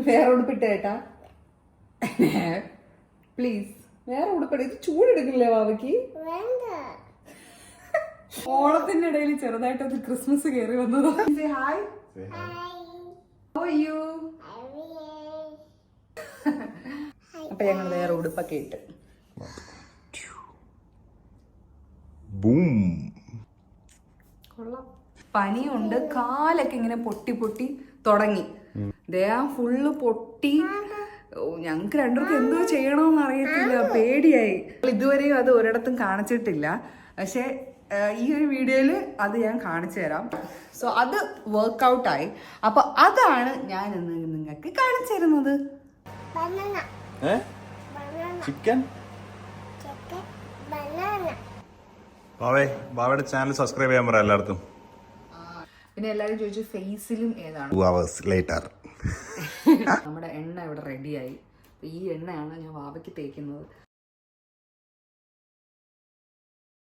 വേറെ ഉടുപ്പിട്ട് കേട്ടാ പ്ലീസ്. വേറെ ഉടുപ്പിട. ഇത് ചൂടെടുക്കില്ലേ വാവയ്ക്ക്? ഓണത്തിന്റെ ഇടയിൽ ചെറുതായിട്ടൊരു ക്രിസ്മസ് കയറി വന്നതോ. ഹായ്. അപ്പൊ ഞങ്ങൾ വേറെ ഉടുപ്പൊക്കെ ഇട്ട് പനിയുണ്ട്. കാലൊക്കെ ഇങ്ങനെ പൊട്ടി പൊട്ടി തുടങ്ങി. ദേഹം ഫുള്ള് പൊട്ടി. ഞങ്ങക്ക് രണ്ടുപേർക്കും എന്തോ ചെയ്യണമെന്ന് അറിയത്തില്ല. പേടിയായി. ഇതുവരെയും അത് ഒരിടത്തും കാണിച്ചിട്ടില്ല. പക്ഷെ ഈ ഒരു വീഡിയോയിൽ അത് ഞാൻ കാണിച്ചു തരാം. സോ അത് വർക്ക്ഔട്ടായി. അപ്പൊ അതാണ് ഞാൻ ഇന്ന് നിങ്ങൾക്ക് കാണിച്ചു തരുന്നത്. ചിക്കൻ. ബാവയുടെ ചാനൽ സബ്സ്ക്രൈബ് ചെയ്യാൻ പറയാം എല്ലായിടത്തും. പിന്നെ എല്ലാരും ചോദിച്ചു ഫേസിലും ഏതാണ്. 2 hours later. നമ്മുടെ എണ്ണ ഇവിടെ റെഡിയായി. ഈ എണ്ണയാണ് ഞാൻ വാവയ്ക്ക് തേക്കുന്നത്.